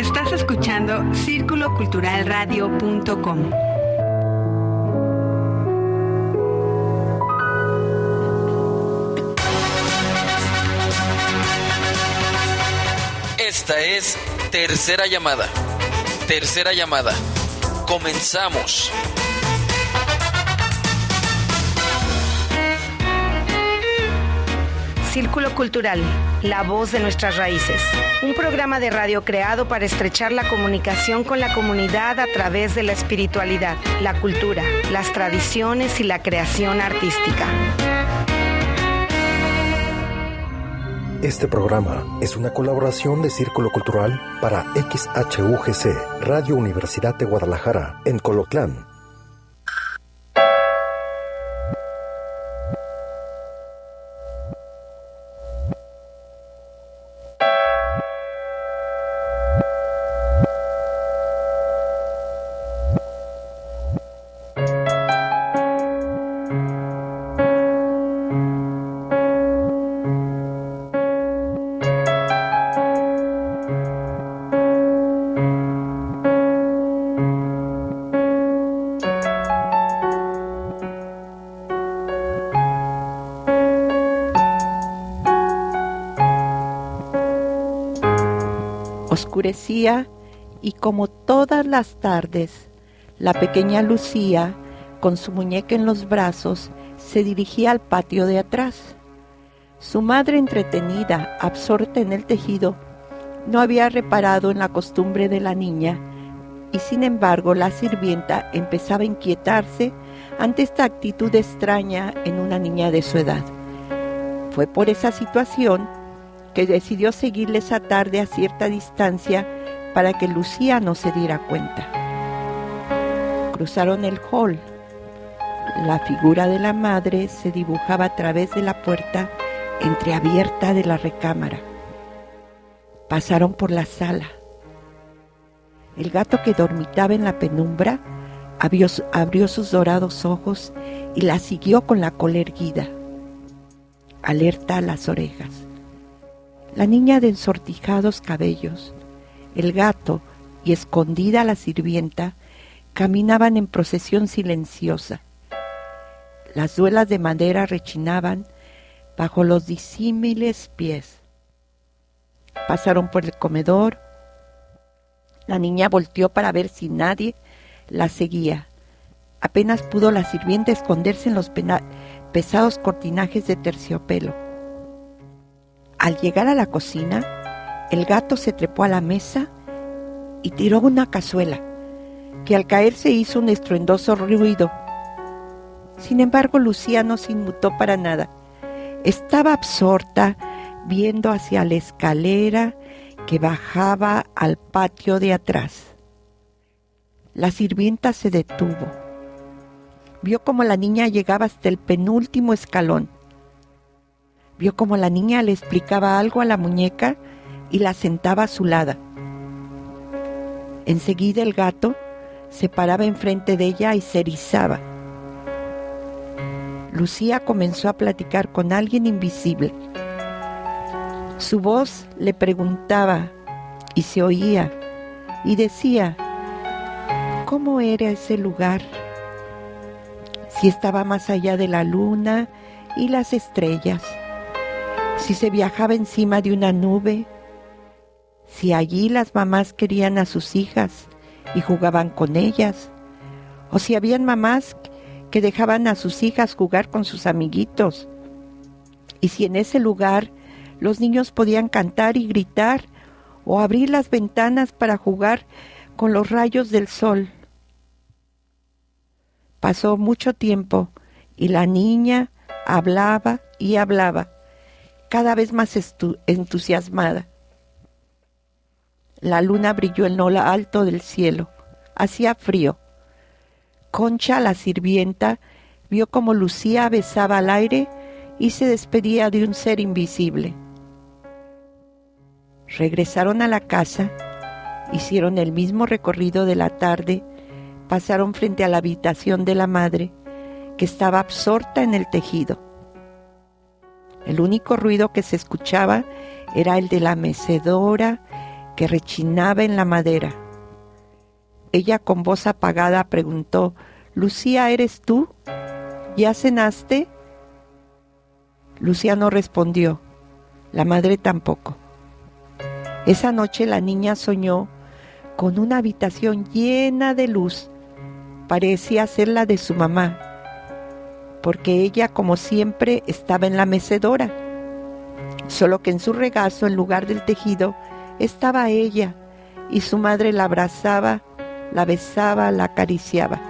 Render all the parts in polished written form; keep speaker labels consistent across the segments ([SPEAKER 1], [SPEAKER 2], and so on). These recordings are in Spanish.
[SPEAKER 1] Estás escuchando círculoculturalradio.com.
[SPEAKER 2] Esta es Tercera Llamada. Tercera Llamada. Comenzamos.
[SPEAKER 3] Círculo Cultural, la voz de nuestras raíces. Un programa de radio creado para estrechar la comunicación con la comunidad a través de la espiritualidad, la cultura, las tradiciones y la creación artística.
[SPEAKER 4] Este programa es una colaboración de Círculo Cultural para XHUGC, Radio Universidad de Guadalajara, en Colotlán.
[SPEAKER 5] Oscurecía y como todas las tardes, la pequeña Lucía, con su muñeca en los brazos, se dirigía al patio de atrás. Su madre, entretenida, absorta en el tejido, no había reparado en la costumbre de la niña y sin embargo la sirvienta empezaba a inquietarse ante esta actitud extraña en una niña de su edad. Fue por esa situación que decidió seguirle esa tarde a cierta distancia para que Lucía no se diera cuenta. Cruzaron el hall. La figura de la madre se dibujaba a través de la puerta entreabierta de la recámara. Pasaron por la sala. El gato que dormitaba en la penumbra abrió sus dorados ojos y la siguió con la cola erguida, alerta a las orejas. La niña de ensortijados cabellos, el gato y escondida la sirvienta caminaban en procesión silenciosa. Las duelas de madera rechinaban bajo los disímiles pies. Pasaron por el comedor. La niña volteó para ver si nadie la seguía. Apenas pudo la sirvienta esconderse en los pesados cortinajes de terciopelo. Al llegar a la cocina, el gato se trepó a la mesa y tiró una cazuela, que al caerse hizo un estruendoso ruido. Sin embargo, Lucía no se inmutó para nada. Estaba absorta viendo hacia la escalera que bajaba al patio de atrás. La sirvienta se detuvo. Vio cómo la niña llegaba hasta el penúltimo escalón. Vio cómo la niña le explicaba algo a la muñeca y la sentaba a su lado. Enseguida el gato se paraba enfrente de ella y se erizaba. Lucía comenzó a platicar con alguien invisible. Su voz le preguntaba y se oía y decía, ¿cómo era ese lugar? Si estaba más allá de la luna y las estrellas, si se viajaba encima de una nube, si allí las mamás querían a sus hijas y jugaban con ellas, o si habían mamás que dejaban a sus hijas jugar con sus amiguitos, y si en ese lugar los niños podían cantar y gritar o abrir las ventanas para jugar con los rayos del sol. Pasó mucho tiempo y la niña hablaba y hablaba, cada vez más entusiasmada. La luna brilló en lo alto del cielo. Hacía frío. Concha, la sirvienta, vio cómo Lucía besaba al aire y se despedía de un ser invisible. Regresaron a la casa, hicieron el mismo recorrido de la tarde, pasaron frente a la habitación de la madre, que estaba absorta en el tejido. El único ruido que se escuchaba era el de la mecedora que rechinaba en la madera. Ella con voz apagada preguntó: «Lucía, ¿eres tú? ¿Ya cenaste?». Lucía no respondió. La madre tampoco. Esa noche la niña soñó con una habitación llena de luz. Parecía ser la de su mamá, porque ella, como siempre, estaba en la mecedora. Solo que en su regazo, en lugar del tejido, estaba ella, y su madre la abrazaba, la besaba, la acariciaba.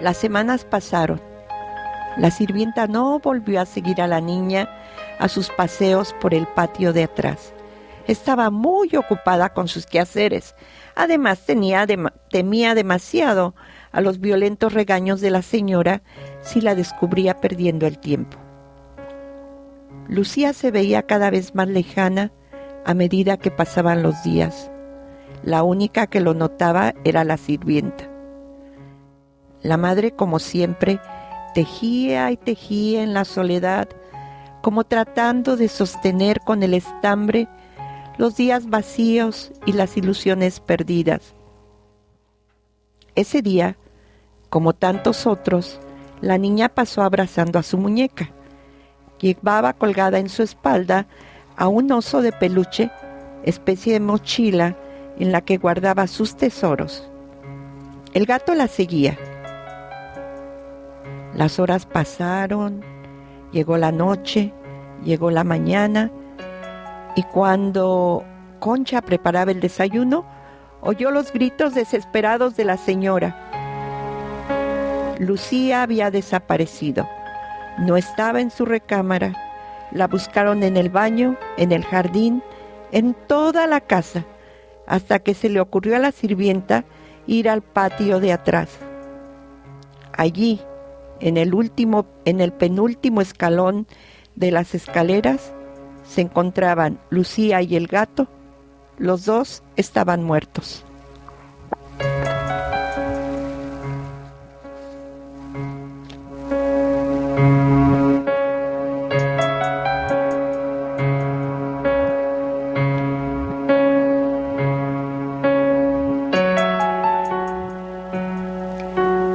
[SPEAKER 5] Las semanas pasaron. La sirvienta no volvió a seguir a la niña a sus paseos por el patio de atrás. Estaba muy ocupada con sus quehaceres. Además, temía demasiado a los violentos regaños de la señora si la descubría perdiendo el tiempo. Lucía se veía cada vez más lejana a medida que pasaban los días. La única que lo notaba era la sirvienta. La madre, como siempre, tejía y tejía en la soledad, como tratando de sostener con el estambre los días vacíos y las ilusiones perdidas. Ese día, como tantos otros, la niña pasó abrazando a su muñeca. Llevaba colgada en su espalda a un oso de peluche, especie de mochila en la que guardaba sus tesoros. El gato la seguía. Las horas pasaron, llegó la noche, llegó la mañana, y cuando Concha preparaba el desayuno, oyó los gritos desesperados de la señora. Lucía había desaparecido. No estaba en su recámara. La buscaron en el baño, en el jardín, en toda la casa, hasta que se le ocurrió a la sirvienta ir al patio de atrás. Allí, en el penúltimo escalón de las escaleras, se encontraban Lucía y el gato. Los dos estaban muertos.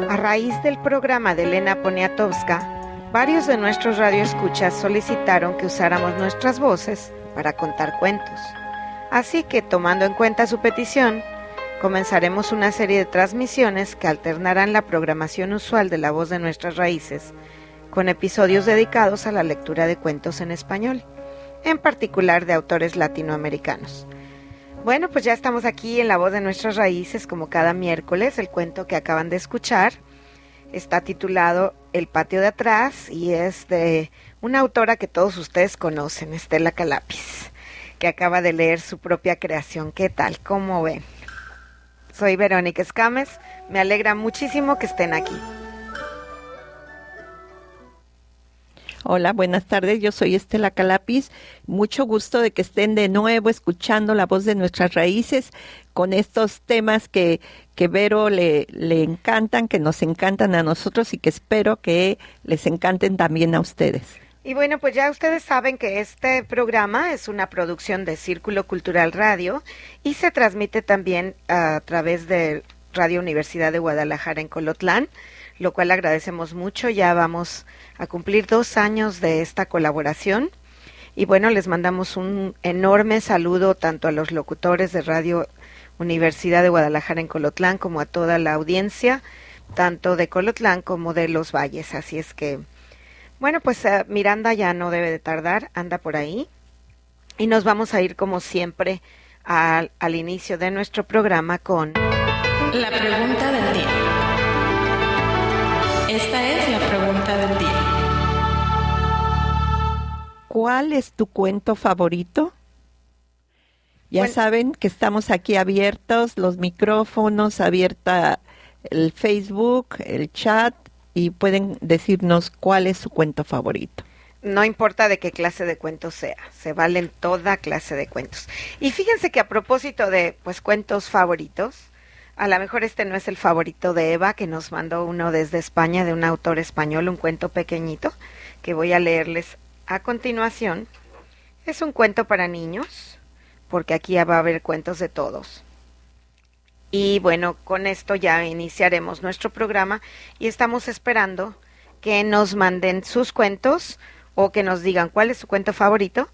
[SPEAKER 3] A raíz del programa de Elena Poniatowska, varios de nuestros radioescuchas solicitaron que usáramos nuestras voces para contar cuentos. Así que, tomando en cuenta su petición, comenzaremos una serie de transmisiones que alternarán la programación usual de La Voz de Nuestras Raíces con episodios dedicados a la lectura de cuentos en español, en particular de autores latinoamericanos. Bueno, pues ya estamos aquí en La Voz de Nuestras Raíces como cada miércoles. El cuento que acaban de escuchar está titulado El patio de atrás y es de una autora que todos ustedes conocen, Estela Calapis, que acaba de leer su propia creación. ¿Qué tal? ¿Cómo ven? Soy Verónica Escames, me alegra muchísimo que estén aquí.
[SPEAKER 5] Hola, buenas tardes, yo soy Estela Calapis. Mucho gusto de que estén de nuevo escuchando La Voz de Nuestras Raíces con estos temas que Vero le encantan, que nos encantan a nosotros y que espero que les encanten también a ustedes.
[SPEAKER 3] Y bueno, pues ya ustedes saben que este programa es una producción de Círculo Cultural Radio y se transmite también a través de Radio Universidad de Guadalajara en Colotlán, lo cual agradecemos mucho. Ya vamos a cumplir 2 años de esta colaboración y bueno, les mandamos un enorme saludo tanto a los locutores de Radio Universidad de Guadalajara en Colotlán como a toda la audiencia, tanto de Colotlán como de Los Valles. Así es que, bueno, pues Miranda ya no debe de tardar, anda por ahí y nos vamos a ir como siempre al inicio de nuestro programa con
[SPEAKER 1] la pregunta del día. Esta es la pregunta del día.
[SPEAKER 5] ¿Cuál es tu cuento favorito? Ya saben que estamos aquí abiertos, los micrófonos, abierta el Facebook, el chat, y pueden decirnos cuál es su cuento favorito.
[SPEAKER 3] No importa de qué clase de cuentos sea, se valen toda clase de cuentos. Y fíjense que a propósito de cuentos favoritos, a lo mejor este no es el favorito de Eva, que nos mandó uno desde España, de un autor español, un cuento pequeñito, que voy a leerles a continuación. Es un cuento para niños, porque aquí va a haber cuentos de todos. Y bueno, con esto ya iniciaremos nuestro programa y estamos esperando que nos manden sus cuentos o que nos digan cuál es su cuento favorito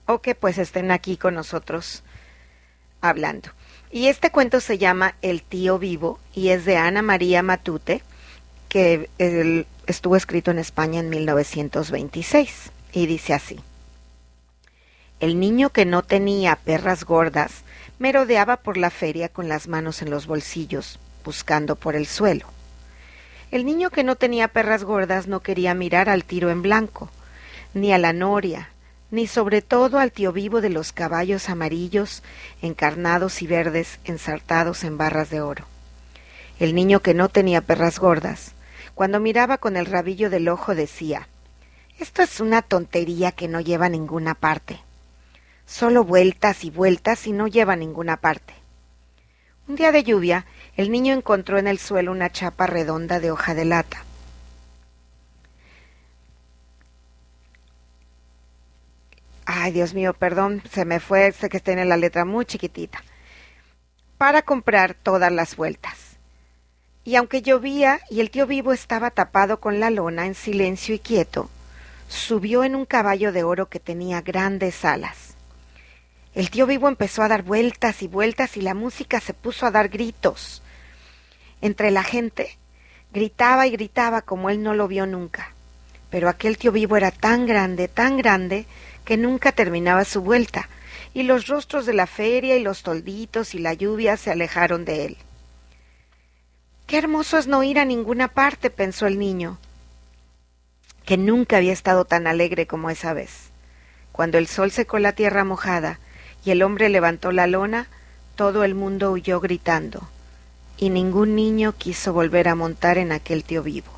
[SPEAKER 3] o que pues estén aquí con nosotros hablando. Y este cuento se llama El tío vivo y es de Ana María Matute, que estuvo escrito en España en 1926 y dice así: El niño que no tenía perras gordas merodeaba por la feria con las manos en los bolsillos, buscando por el suelo. El niño que no tenía perras gordas no quería mirar al tiro en blanco, ni a la noria, ni sobre todo al tío vivo de los caballos amarillos, encarnados y verdes, ensartados en barras de oro. El niño que no tenía perras gordas, cuando miraba con el rabillo del ojo decía: esto es una tontería que no lleva a ninguna parte. Solo vueltas y vueltas y no lleva a ninguna parte. Un día de lluvia, el niño encontró en el suelo una chapa redonda de hoja de lata. Ay, Dios mío, perdón, se me fue, sé que tiene la letra muy chiquitita. Para comprar todas las vueltas. Y aunque llovía y el tío vivo estaba tapado con la lona en silencio y quieto, subió en un caballo de oro que tenía grandes alas. El tío vivo empezó a dar vueltas y vueltas y la música se puso a dar gritos. Entre la gente gritaba y gritaba como él no lo vio nunca. Pero aquel tío vivo era tan grande, que nunca terminaba su vuelta, y los rostros de la feria y los tolditos y la lluvia se alejaron de él. Qué hermoso es no ir a ninguna parte, pensó el niño, que nunca había estado tan alegre como esa vez. Cuando el sol secó la tierra mojada y el hombre levantó la lona, todo el mundo huyó gritando, y ningún niño quiso volver a montar en aquel tío vivo.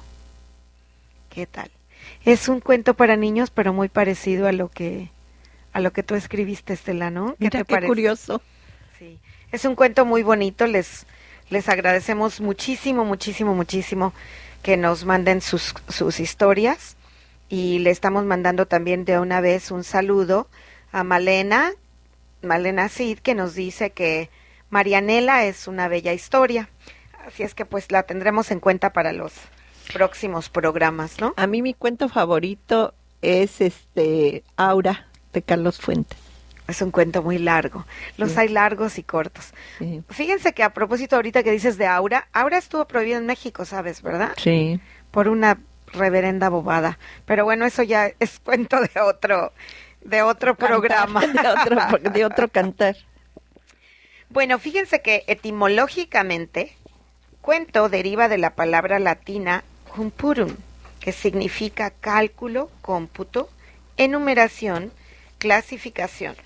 [SPEAKER 3] ¿Qué tal? Es un cuento para niños, pero muy parecido a lo que tú escribiste, Estela, ¿no?
[SPEAKER 5] ¿Qué te parece? Curioso.
[SPEAKER 3] Sí, es un cuento muy bonito. Les agradecemos muchísimo que nos manden sus historias, y le estamos mandando también de una vez un saludo a Malena Cid, que nos dice que Marianela es una bella historia. Así es que pues la tendremos en cuenta para los próximos programas, ¿no?
[SPEAKER 5] A mí mi cuento favorito es Aura, de Carlos Fuentes.
[SPEAKER 3] Es un cuento muy largo. Los hay largos y cortos.
[SPEAKER 5] Sí.
[SPEAKER 3] Fíjense que a propósito ahorita que dices de Aura estuvo prohibido en México, ¿sabes, verdad?
[SPEAKER 5] Sí.
[SPEAKER 3] Por una reverenda bobada. Pero bueno, eso ya es cuento de otro programa.
[SPEAKER 5] de otro cantar.
[SPEAKER 3] Bueno, fíjense que etimológicamente cuento deriva de la palabra latina computum, que significa cálculo, cómputo, enumeración, clasificación.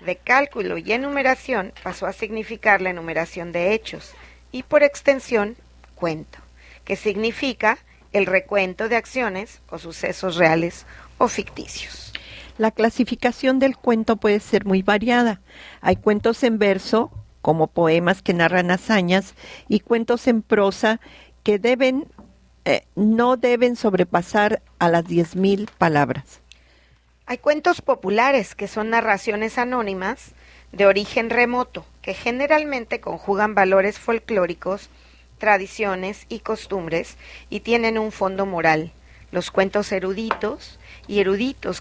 [SPEAKER 3] De cálculo y enumeración pasó a significar la enumeración de hechos y por extensión cuento, que significa el recuento de acciones o sucesos reales o ficticios.
[SPEAKER 5] La clasificación del cuento puede ser muy variada. Hay cuentos en verso, como poemas que narran hazañas, y cuentos en prosa que no deben sobrepasar a las 10,000 palabras.
[SPEAKER 3] Hay cuentos populares que son narraciones anónimas de origen remoto, que generalmente conjugan valores folclóricos, tradiciones y costumbres y tienen un fondo moral. Los cuentos eruditos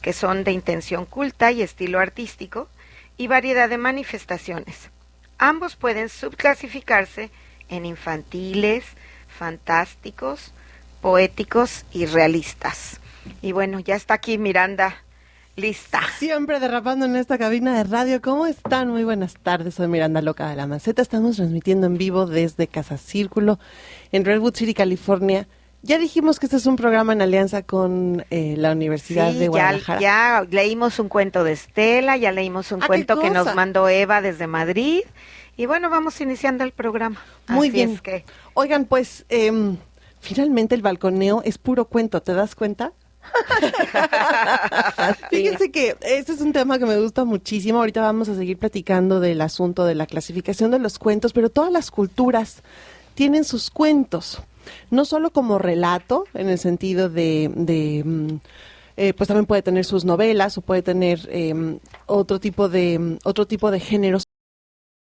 [SPEAKER 3] que son de intención culta y estilo artístico y variedad de manifestaciones. Ambos pueden subclasificarse en infantiles, fantásticos, poéticos y realistas. Y bueno, ya está aquí Miranda, lista.
[SPEAKER 6] Siempre derrapando en esta cabina de radio. ¿Cómo están? Muy buenas tardes, soy Miranda Loca de la Maceta. Estamos transmitiendo en vivo desde Casa Círculo, en Redwood City, California. Ya dijimos que este es un programa en alianza con la Universidad de Guadalajara.
[SPEAKER 3] Ya leímos un cuento de Estela, ya leímos un cuento que nos mandó Eva desde Madrid. Y bueno, vamos iniciando el programa.
[SPEAKER 6] Muy
[SPEAKER 3] Así
[SPEAKER 6] bien.
[SPEAKER 3] Es que...
[SPEAKER 6] Oigan, pues finalmente el balconeo es puro cuento, ¿te das cuenta?
[SPEAKER 3] Sí.
[SPEAKER 6] Fíjense que este es un tema que me gusta muchísimo. Ahorita vamos a seguir platicando del asunto de la clasificación de los cuentos, pero todas las culturas tienen sus cuentos. No solo como relato, en el sentido de pues también puede tener sus novelas o puede tener otro tipo de géneros